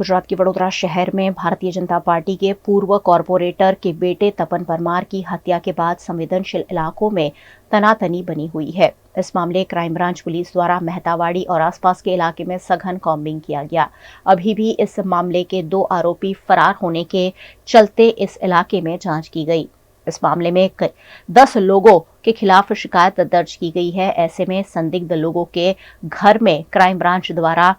गुजरात के वडोदरा शहर में भारतीय जनता पार्टी के पूर्व कॉरपोरेटर के बेटे तपन परमार की हत्या के बाद संवेदनशील इलाकों में तनातनी बनी हुई है। इस मामले क्राइम ब्रांच पुलिस द्वारा मेहतावाड़ी और आसपास के इलाके में सघन कॉम्बिंग किया गया। अभी भी इस मामले के 2 आरोपी फरार होने के चलते इस इलाके में जांच की गई। इस मामले में 10 लोगों के खिलाफ शिकायत दर्ज की गई है। ऐसे में संदिग्ध लोगों के घर में क्राइम ब्रांच द्वारा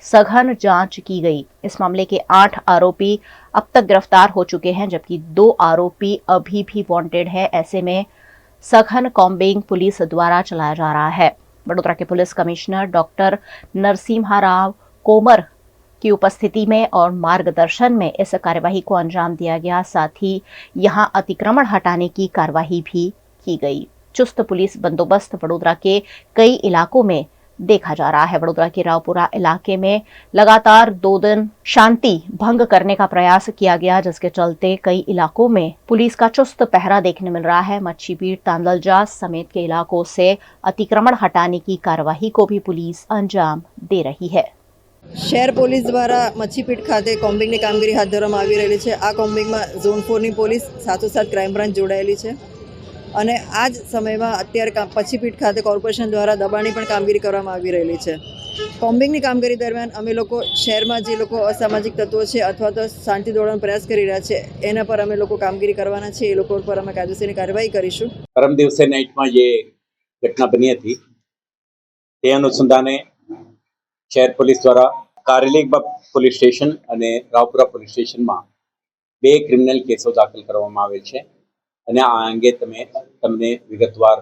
सघन जांच की गई। इस मामले के 8 आरोपी अब तक गिरफ्तार हो चुके हैं, जबकि 2 आरोपी अभी भी वांटेड है। ऐसे में सघन कॉम्बिंग पुलिस द्वारा चलाया जा रहा है। वडोदरा के police commissioner doctor Narasimha Rao कोमर की उपस्थिति में और मार्गदर्शन में इस कार्यवाही को अंजाम दिया गया। साथ ही यहां अतिक्रमण हटाने की कार्यवाही भी की गई। चुस्त पुलिस बंदोबस्त वडोदरा के कई इलाकों में देखा जा रहा है। वडोदरा के रावपुरा इलाके में लगातार 2 दिन शांति भंग करने का प्रयास किया गया, जिसके चलते कई इलाकों में पुलिस का चुस्त पहरा देखने मिल रहा है। मच्छीपीट, तांदलजा समेत के इलाकों से अतिक्रमण हटाने की कार्यवाही को भी पुलिस अंजाम दे रही है। शहर पुलिस द्वारा मच्छीपीट खाते कोम्बिंगनी कामगीरी हाथ धरवामां आवी रहेली छे। आ कोम्बिंगमां झोन 4 ની પોલીસ સાથોસાથ ક્રાઇમ બ્રાન્ચ જોડાયેલી છે અને આ જ સમયમાં અત્યારે મच्छीपीट ખાતે કોર્પોરેશન દ્વારા દબાણની પણ કામગીરી કરવામાં આવી રહેલી છે। કોમ્બિંગની કામગીરી દરમિયાન અમે લોકો શહેરમાં જે લોકો અસામાજિક તત્વો છે અથવા તો શાંતિ દોડવાનો પ્રયાસ કરી રહ્યા છે એના પર અમે લોકો કામગીરી કરવાના છે। એ લોકો પર અમે કાયદેસરની કાર્યવાહી કરીશું। પરમ દિવસે નાઇટમાં જે ઘટના બની હતી તે અનુસંધાને શહેર પોલીસ દ્વારા કારેલીબાગ પોલીસ સ્ટેશન અને રાવપુરા પોલીસ સ્ટેશનમાં 2 ક્રિમિનલ કેસો દાખલ કરવામાં આવેલ છે અને આ અંગે તમને વિગતવાર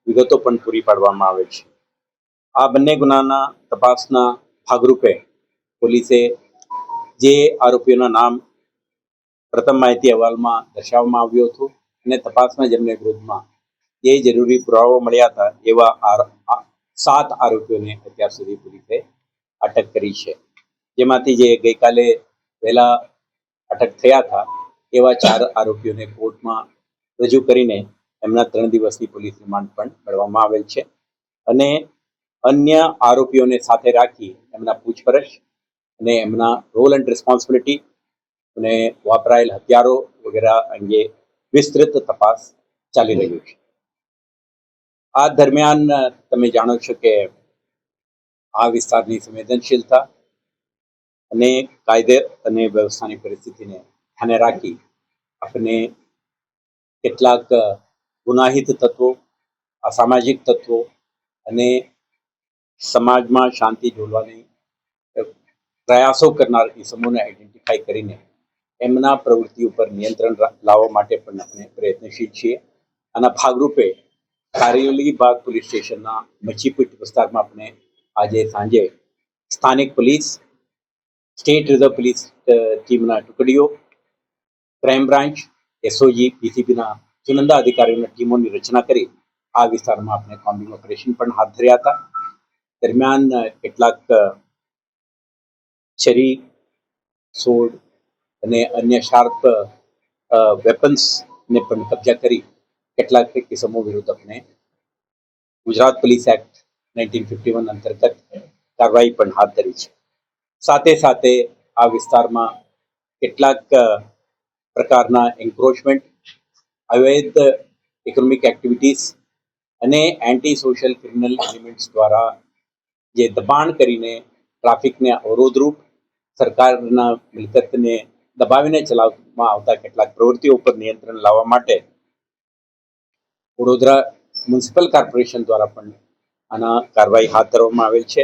વિગતો પણ પૂરી પાડવામાં આવે છે। આ બંને ગુનાના તપાસના ભાગરૂપે પોલીસે જે આરોપીઓના નામ પ્રથમ માહિતી અહેવાલમાં દર્શાવવામાં આવ્યું હતું અને તપાસમાં જેમને વિરુદ્ધમાં જે જરૂરી પુરાવા મળ્યા હતા એવા 7 આરોપીઓને અત્યાર સુધી પોલીસે અટક કરી છે, જેમાંથી જે ગઈકાલે વહેલા અટક થયા હતા એવા 4 આરોપીઓને કોર્ટમાં રજૂ કરીને એમના 3 દિવસની પોલીસ રિમાન્ડ પણ મેળવવામાં આવેલ છે અને અન્ય આરોપીઓને સાથે રાખી એમના પૂછપરછ અને એમના રોલ એન્ડ રિસ્પોન્સિબિલિટી અને વાપરાયેલ હથિયારો વગેરે અંગે વિસ્તૃત તપાસ ચાલી રહ્યું છે। આ દરમિયાન તમે જાણો છો કે આ વિસ્તારની સંવેદનશીલતા અને કાયદે અને વ્યવસ્થાની પરિસ્થિતિને ધ્યાને રાખી આપણે કેટલાક ગુનાહિત તત્વો, અસામાજિક તત્વો અને સમાજમાં શાંતિ જોડવાની પ્રયાસો કરનાર ઇસમોને આઈડેન્ટિફાઈ કરીને એમના પ્રવૃત્તિ ઉપર નિયંત્રણ લાવવા માટે પણ આપણે પ્રયત્નશીલ છીએ। આના ભાગરૂપે કારેલીબાગ પોલીસ સ્ટેશનના મચ્છીપીટ વિસ્તારમાં આપણે આજે સાંજે સ્થાનિક પોલીસ, સ્ટેટ રિઝર્વ પોલીસ ટીમના ટુકડીઓ, ક્રાઇમ બ્રાન્ચ, એસઓજી, પીસીબીના ચુનંદા અધિકારીઓની ટીમોની રચના કરી આ વિસ્તારમાં આપણે કોમ્બિંગ ઓપરેશન પણ હાથ ધર્યા હતા। દરમિયાન કેટલાક છરી, સોડ અને અન્ય શાર્પ વેપન્સને પણ કબજા કરી કેટલાક કિસ્સાઓ વિરુદ્ધ આપણે ગુજરાત પોલીસ એક્ટ 1951 અંતર્ગત કાર્યવાહી પણ હાથ ધરી છે। સાથે સાથે આ વિસ્તારમાં કેટલાક પ્રકારના એન્ક્રોચમેન્ટ, અવૈધ ઇકોનોમિક એક્ટિવિટીઝ અને એન્ટી સોશિયલ ક્રિમિનલ એલિમેન્ટ્સ દ્વારા જે દબાણ કરીને ટ્રાફિકને અવરોધરૂપ સરકારના મિલકતને દબાવીને ચલાવવામાં આવતા કેટલાક પ્રવૃત્તિઓ પર નિયંત્રણ લાવવા માટે વડોદરા મ્યુનિસિપલ કોર્પોરેશન દ્વારા પણ આના કાર્યવાહી હાથ ધરવામાં આવેલ છે।